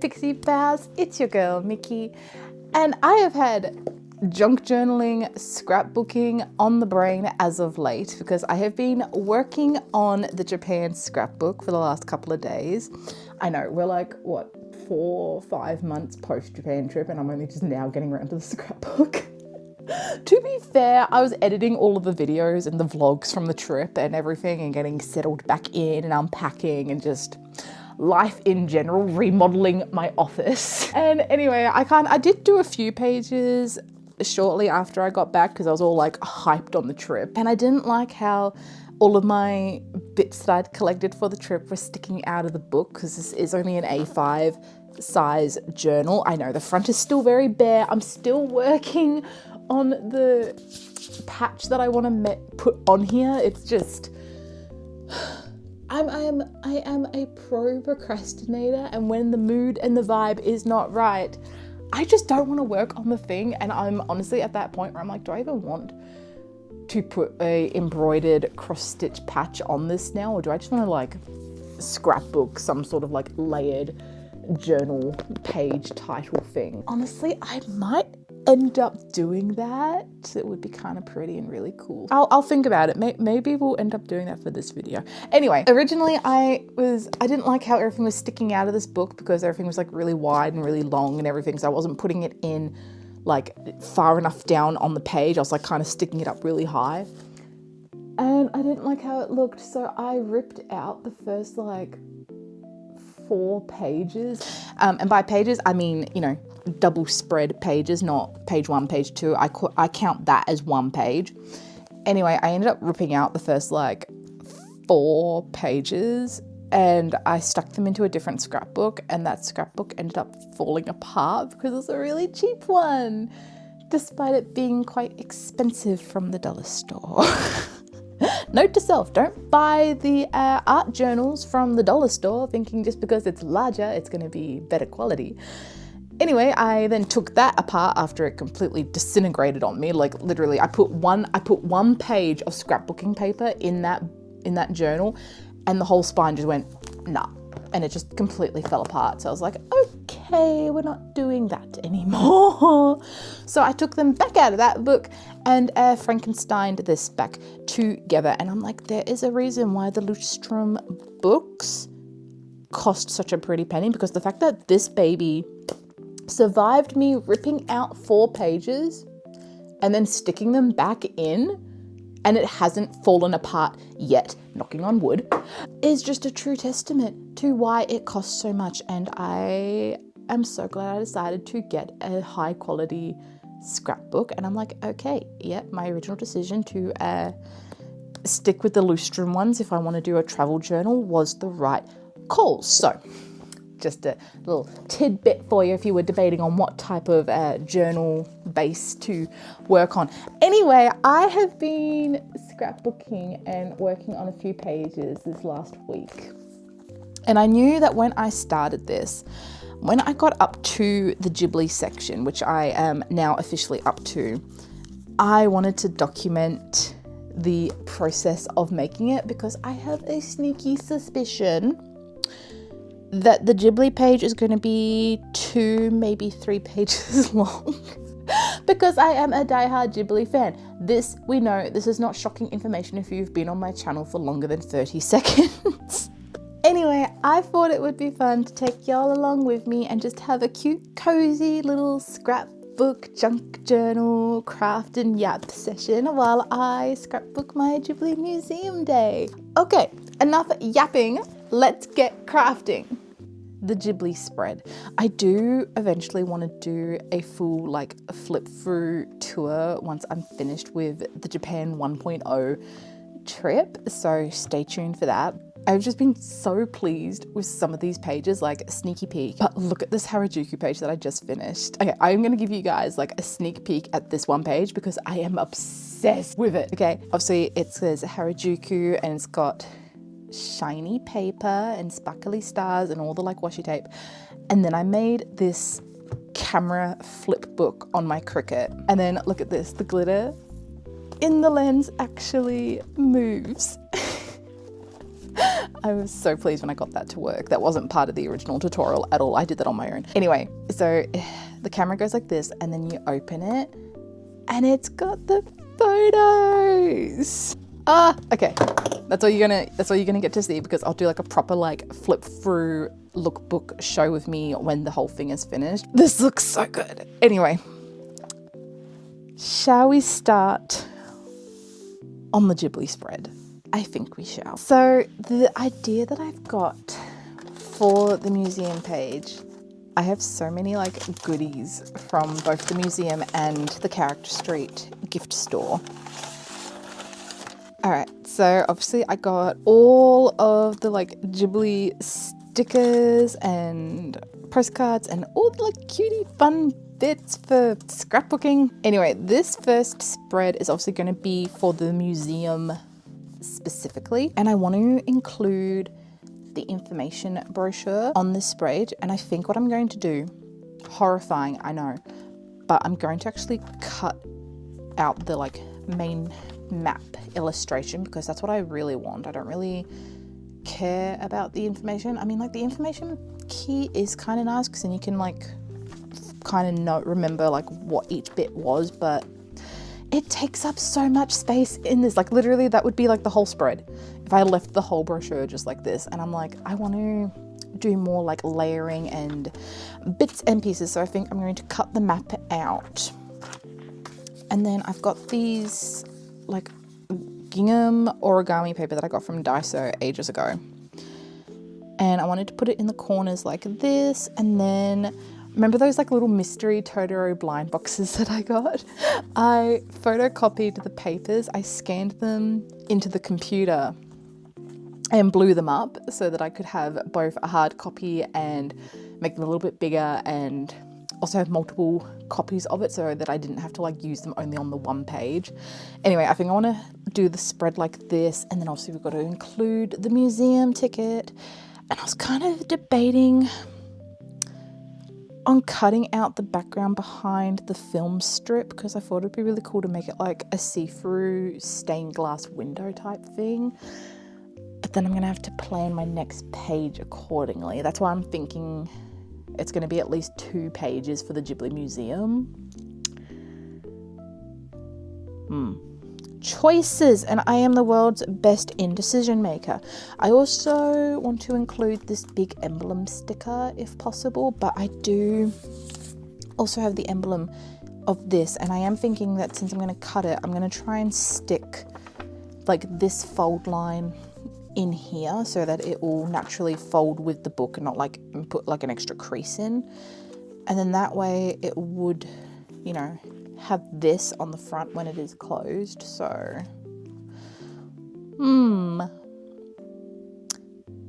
Pixie Pals, it's your girl Mickey, and I have had junk journaling, scrapbooking on the brain as of late because I have been working on the Japan scrapbook for the last couple of days. I know, we're like, what, 4 or 5 months post-Japan trip and I'm only just now getting around to the scrapbook. To be fair, I was editing all of the videos and the vlogs from the trip and everything and getting settled back in and unpacking and just life in general, remodeling my office. And anyway, I did do a few pages shortly after I got back because I was all like hyped on the trip. And I didn't like how all of my bits that I'd collected for the trip were sticking out of the book because this is only an A5 size journal. I know the front is still very bare. I'm still working on the patch that I want to put on here. It's just, I am a pro procrastinator, and when the mood and the vibe is not right, I just don't want to work on the thing. And I'm honestly at that point where I'm like, do I even want to put a embroidered cross-stitch patch on this now, or do I just want to like scrapbook some sort of like layered journal page title thing? Honestly, I might end up doing that. It would be kind of pretty and really cool. I'll think about it. Maybe we'll end up doing that for this video. Anyway, originally I didn't like how everything was sticking out of this book because everything was like really wide and really long and everything, so I wasn't putting it in like far enough down on the page. I was like kind of sticking it up really high and I didn't like how it looked, so I ripped out the first like 4 pages. And by pages, I mean, you know, double spread pages, not page 1, page 2. I count that as 1 page. Anyway, I ended up ripping out the first like 4 pages and I stuck them into a different scrapbook, and that scrapbook ended up falling apart because it was a really cheap one, despite it being quite expensive from the dollar store. Note to self, don't buy the art journals from the dollar store thinking just because it's larger, it's going to be better quality. Anyway, I then took that apart after it completely disintegrated on me. Like literally, I put one page of scrapbooking paper in that journal, and the whole spine just went nah, and it just completely fell apart. So I was like, okay, we're not doing that anymore. So I took them back out of that book and Frankensteined this back together. And I'm like, there is a reason why the Lustrum books cost such a pretty penny, because the fact that this baby survived me ripping out 4 pages and then sticking them back in, and it hasn't fallen apart yet, knocking on wood, is just a true testament to why it costs so much. And I am so glad I decided to get a high quality scrapbook. And I'm like, okay, yeah, my original decision to stick with the Lustrum ones if I want to do a travel journal was the right call. So just a little tidbit for you if you were debating on what type of journal base to work on. Anyway, I have been scrapbooking and working on a few pages this last week. And I knew that when I started this, when I got up to the Ghibli section, which I am now officially up to, I wanted to document the process of making it because I have a sneaky suspicion that the Ghibli page is going to be 2, maybe 3 pages long because I am a diehard Ghibli fan. This, we know, this is not shocking information if you've been on my channel for longer than 30 seconds. Anyway, I thought it would be fun to take y'all along with me and just have a cute, cozy little scrapbook, junk journal, craft and yap session while I scrapbook my Ghibli museum day. Okay, enough yapping. Let's get crafting. The Ghibli spread. I do eventually want to do a full like flip through tour once I'm finished with the Japan 1.0 trip, so stay tuned for that. I've just been so pleased with some of these pages, like a sneaky peek. But look at this Harajuku page that I just finished. Okay, I'm gonna give you guys like a sneak peek at this one page because I am obsessed with it. Okay, obviously it says Harajuku and it's got shiny paper and sparkly stars and all the like washi tape, and then I made this camera flip book on my Cricut, and then look at this, the glitter in the lens actually moves. I was so pleased when I got that to work. That wasn't part of the original tutorial at all. I did that on my own. Anyway, so the camera goes like this and then you open it and it's got the photos. Okay. That's all you're gonna get to see, because I'll do like a proper like flip through lookbook show with me when the whole thing is finished. This looks so good. Anyway, shall we start on the Ghibli spread? I think we shall. So the idea that I've got for the museum page, I have so many like goodies from both the museum and the Character Street gift store. All right, so obviously I got all of the like Ghibli stickers and postcards and all the like cutie fun bits for scrapbooking. Anyway, this first spread is obviously going to be for the museum specifically, and I want to include the information brochure on this spread. And I think what I'm going to do, horrifying, I know, but I'm going to actually cut out the like main map illustration, because that's what I really want. I don't really care about the information. I mean, like the information key is kind of nice because then you can like kind of remember like what each bit was, but it takes up so much space in this. Like literally that would be like the whole spread if I left the whole brochure just like this. And I'm like, I want to do more like layering and bits and pieces, so I think I'm going to cut the map out. And then I've got these like gingham origami paper that I got from Daiso ages ago, and I wanted to put it in the corners like this. And then remember those like little mystery Totoro blind boxes that I got? I photocopied the papers, I scanned them into the computer and blew them up so that I could have both a hard copy and make them a little bit bigger, and also have multiple copies of it so that I didn't have to like use them only on the one page. Anyway, I think I want to do the spread like this, and then obviously we've got to include the museum ticket. And I was kind of debating on cutting out the background behind the film strip, because I thought it'd be really cool to make it like a see-through stained glass window type thing. But then I'm gonna have to plan my next page accordingly. That's why I'm thinking it's going to be at least 2 pages for the Ghibli Museum. Choices, and I am the world's best indecision maker. I also want to include this big emblem sticker if possible, but I do also have the emblem of this, and I am thinking that since I'm going to cut it, I'm going to try and stick like this fold line in here so that it will naturally fold with the book and not like put like an extra crease in. And then that way it would, you know, have this on the front when it is closed. So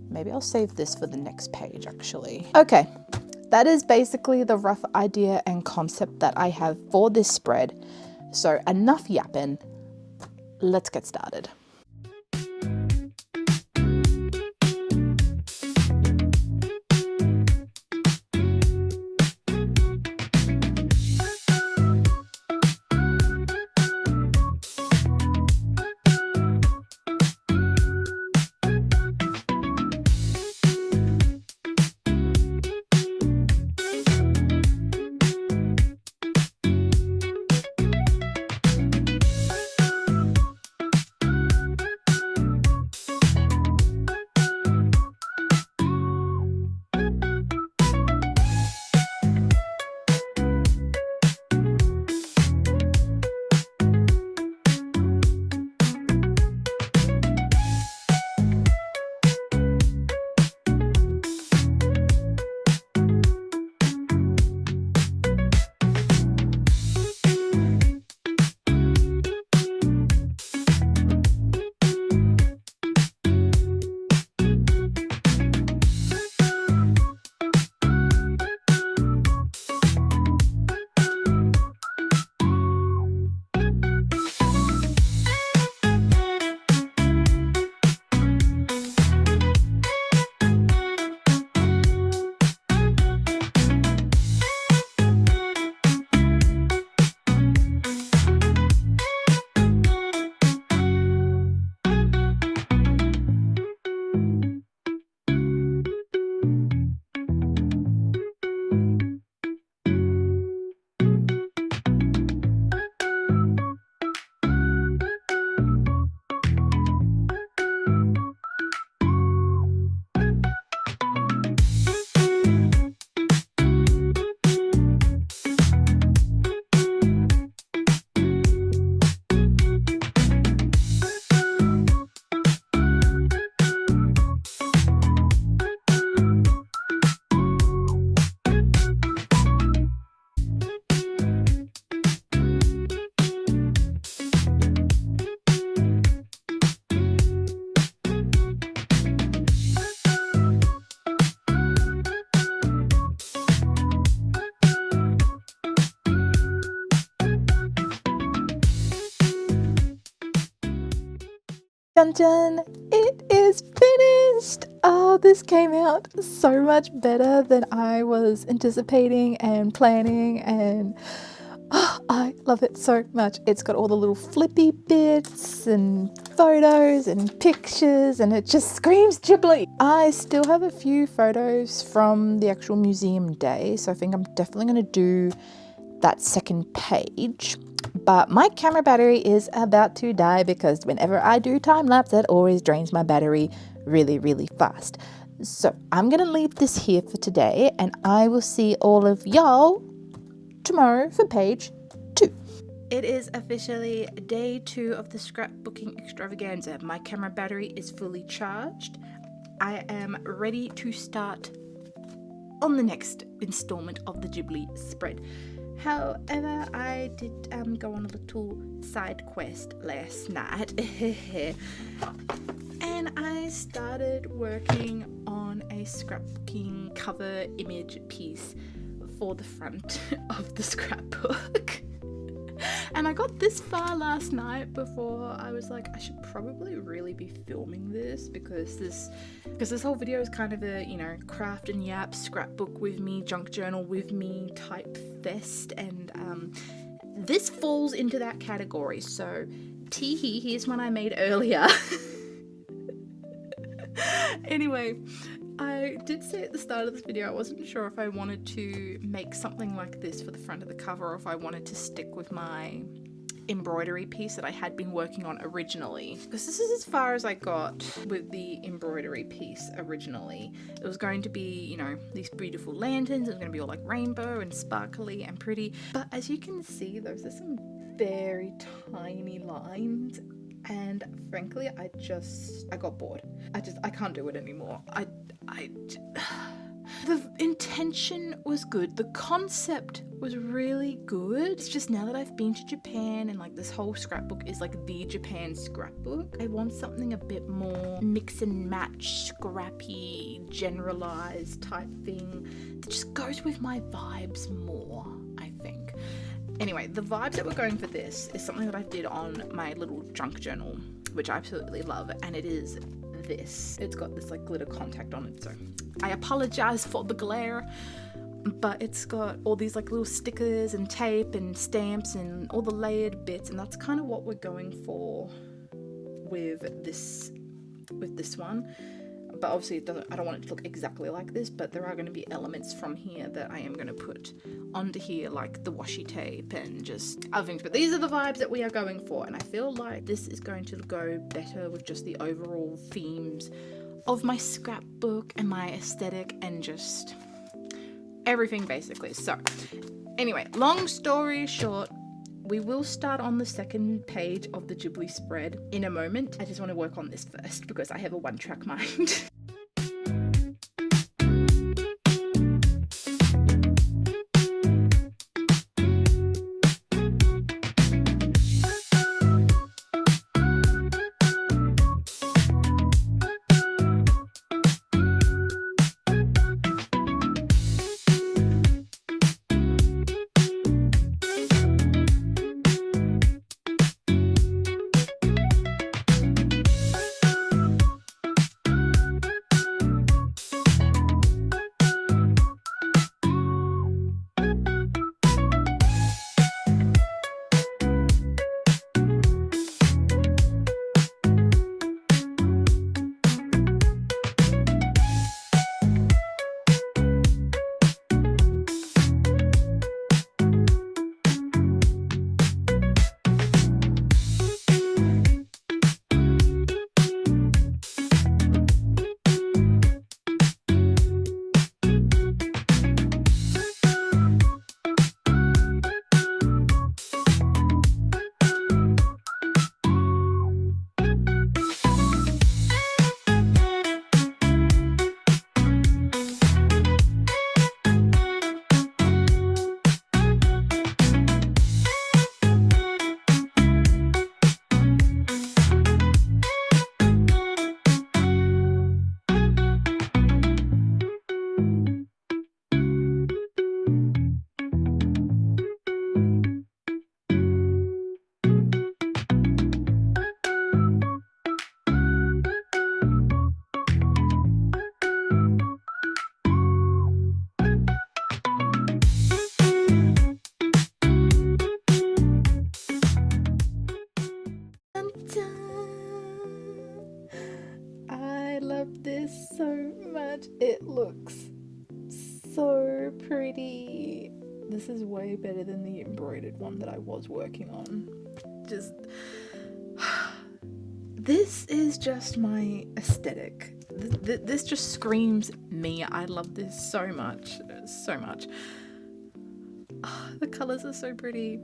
maybe I'll save this for the next page actually. Okay, that is basically the rough idea and concept that I have for this spread. So enough yapping, let's get started. Dun dun! It is finished! Oh, this came out so much better than I was anticipating and planning, and oh, I love it so much. It's got all the little flippy bits and photos and pictures, and it just screams Ghibli. I still have a few photos from the actual museum day, so I think I'm definitely going to do that second page. But my camera battery is about to die because whenever I do time lapse, it always drains my battery really, really fast. So I'm going to leave this here for today, and I will see all of y'all tomorrow for page 2. It is officially day 2 of the scrapbooking extravaganza. My camera battery is fully charged. I am ready to start on the next installment of the Ghibli spread. However, I did go on a little side quest last night and I started working on a scrapbooking cover image piece for the front of the scrapbook. And I got this far last night before I was like, I should probably really be filming this because this whole video is kind of a, you know, craft and yap, scrapbook with me, junk journal with me type fest, and this falls into that category. So teehee, here's one I made earlier. Anyway, I did say at the start of this video I wasn't sure if I wanted to make something like this for the front of the cover or if I wanted to stick with my embroidery piece that I had been working on originally, because this is as far as I got with the embroidery piece originally. It was going to be, you know, these beautiful lanterns. It was going to be all like rainbow and sparkly and pretty, but as you can see, those are some very tiny lines, and frankly I got bored. I can't do it anymore. The intention was good, the concept was really good. It's just now that I've been to Japan and like this whole scrapbook is like the Japan scrapbook, I want something a bit more mix and match, scrappy, generalized type thing that just goes with my vibes more, I think. Anyway, the vibes that we're going for this is something that I did on my little junk journal, which I absolutely love, and it is this. It's got this like glitter contact on it, so I apologize for the glare, but it's got all these like little stickers and tape and stamps and all the layered bits, and that's kind of what we're going for with this one. But obviously I don't want it to look exactly like this, but there are going to be elements from here that I am going to put onto here, like the washi tape and just other things. But these are the vibes that we are going for, and I feel like this is going to go better with just the overall themes of my scrapbook and my aesthetic and just everything basically. So anyway, long story short, we will start on the second page of the Ghibli spread in a moment. I just want to work on this first because I have a one-track mind. I love this so much. It looks so pretty. This is way better than the embroidered one that I was working on. Just this is just my aesthetic. This just screams me. I love this so much, so much. Oh, the colors are so pretty.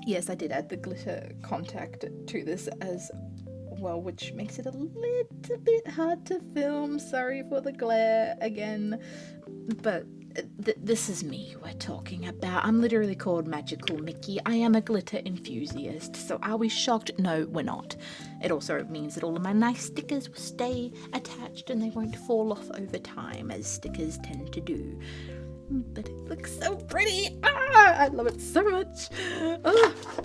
Yes, I did add the glitter contact to this as well, which makes it a little bit hard to film. Sorry for the glare again, but this is me we're talking about. I'm literally called Magical Mickey. I am a glitter enthusiast, so are we shocked? No, we're not. It also means that all of my nice stickers will stay attached and they won't fall off over time, as stickers tend to do. But it looks so pretty. I love it so much.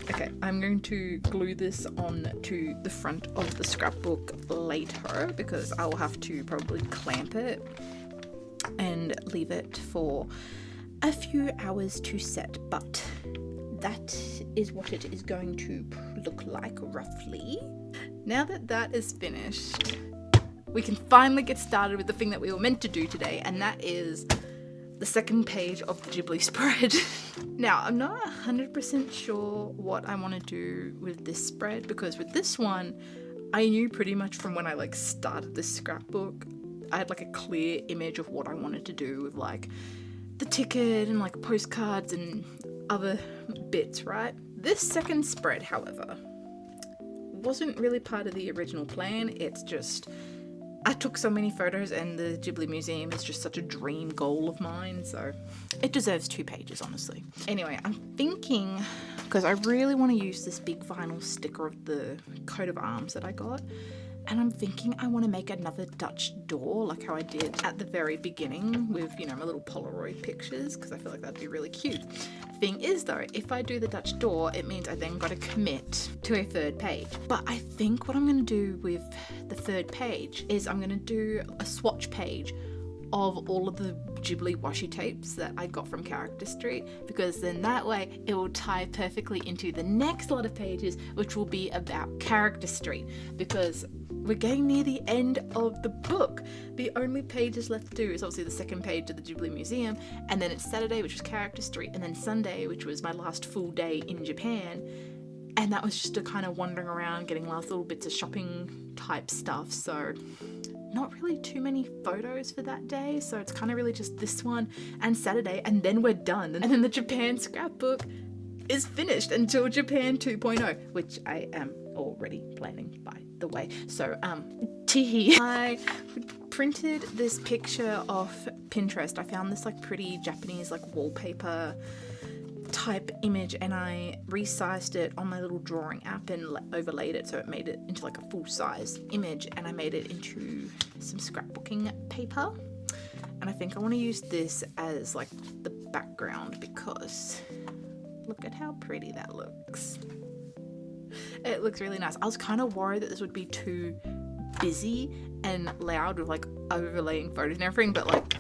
Okay, I'm going to glue this on to the front of the scrapbook later because I will have to probably clamp it and leave it for a few hours to set, but that is what it is going to look like roughly. Now that that is finished, we can finally get started with the thing that we were meant to do today, and that is the second page of the Ghibli spread. Now, I'm not 100% sure what I want to do with this spread, because with this one, I knew pretty much from when I started this scrapbook, I had a clear image of what I wanted to do with the ticket and postcards and other bits, right? This second spread, however, wasn't really part of the original plan. It's just, I took so many photos and the Ghibli Museum is just such a dream goal of mine, so it deserves 2 pages, honestly. Anyway, I'm thinking, because I really want to use this big vinyl sticker of the coat of arms that I got, and I'm thinking I want to make another Dutch door like how I did at the very beginning with, my little Polaroid pictures, because I feel like that'd be really cute. Thing is though, if I do the Dutch door, it means I then got to commit to a 3rd page. But I think what I'm going to do with the 3rd page is I'm going to do a swatch page of all of the Ghibli washi tapes that I got from Character Street, because then that way it will tie perfectly into the next lot of pages, which will be about Character Street, because we're getting near the end of the book. The only pages left to do is obviously the 2nd page of the Ghibli Museum, and then it's Saturday, which was Character Street, and then Sunday, which was my last full day in Japan. And that was just a kind of wandering around, getting last little bits of shopping type stuff. So not really too many photos for that day. So it's kind of really just this one and Saturday, and then we're done. And then the Japan scrapbook is finished until Japan 2.0, which I am already planning, by the way. So teehee. I printed this picture off Pinterest. I found this pretty Japanese wallpaper type image, and I resized it on my little drawing app and overlaid it so it made it into a full-size image, and I made it into some scrapbooking paper. And I think I want to use this as the background, because look at how pretty that looks. It looks really nice. I was kind of worried that this would be too busy and loud with overlaying photos and everything, but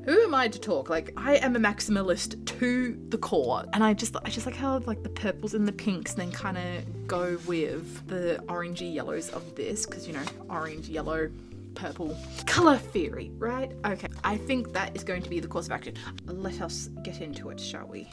who am I to talk? I am a maximalist to the core, and I just like how the purples and the pinks then kind of go with the orangey yellows of this, because orange, yellow, purple color theory, right? Okay, I think that is going to be the course of action. Let us get into it, shall we?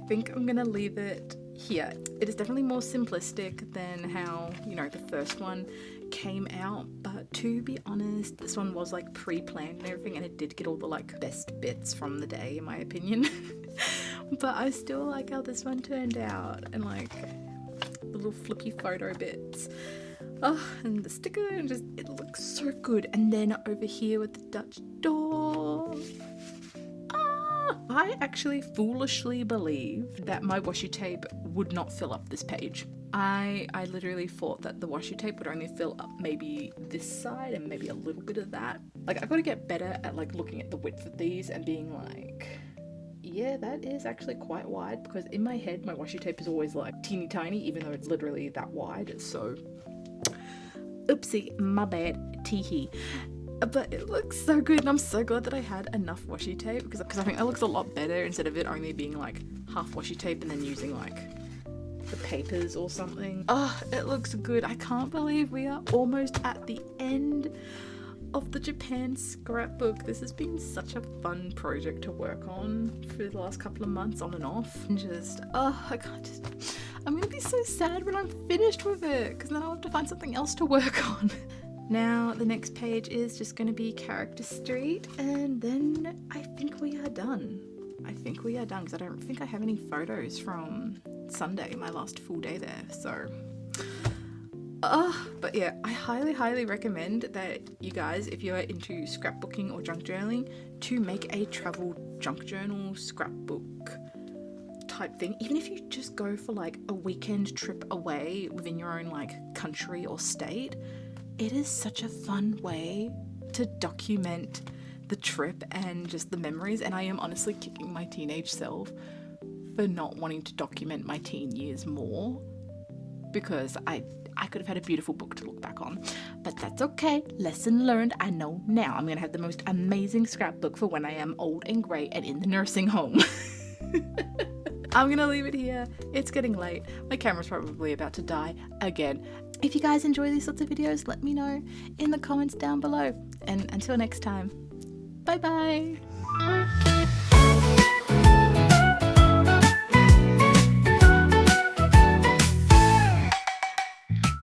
think I'm gonna leave it here. It is definitely more simplistic than how, you know, the first one came out, but to be honest, this one was like pre-planned and everything, and it did get all the like best bits from the day in my opinion. But I still like how this one turned out, and like the little flippy photo bits. Oh, and the sticker, and just, it looks so good. And then over here with the Dutch door. I actually foolishly believed that my washi tape would not fill up this page. I literally thought that the washi tape would only fill up maybe this side and maybe a little bit of that. Like, I've got to get better at like looking at the width of these and being like, yeah, that is actually quite wide, because in my head my washi tape is always like teeny tiny, even though it's literally that wide. So oopsie, my bad, teehee. But it looks so good, and I'm so glad that I had enough washi tape, because I think that looks a lot better instead of it only being like half washi tape and then using like the papers or something. Oh, it looks good. I can't believe we are almost at the end of the Japan scrapbook. This has been such a fun project to work on for the last couple of months, on and off. And just, I'm gonna be so sad when I'm finished with it, because then I'll have to find something else to work on. Now the next page is just going to be Character Street, and then I think we are done. Because I don't think I have any photos from Sunday, my last full day there. So but yeah, I highly recommend that you guys, if you're into scrapbooking or junk journaling, to make a travel junk journal scrapbook type thing. Even if you just go for like a weekend trip away within your own like country or state, it is such a fun way to document the trip and just the memories. And I am honestly kicking my teenage self for not wanting to document my teen years more, because I could have had a beautiful book to look back on. But that's okay. Lesson learned. I know now I'm going to have the most amazing scrapbook for when I am old and grey and in the nursing home. I'm gonna leave it here. It's getting late. My camera's probably about to die again. If you guys enjoy these sorts of videos, let me know in the comments down below. And until next time, bye bye.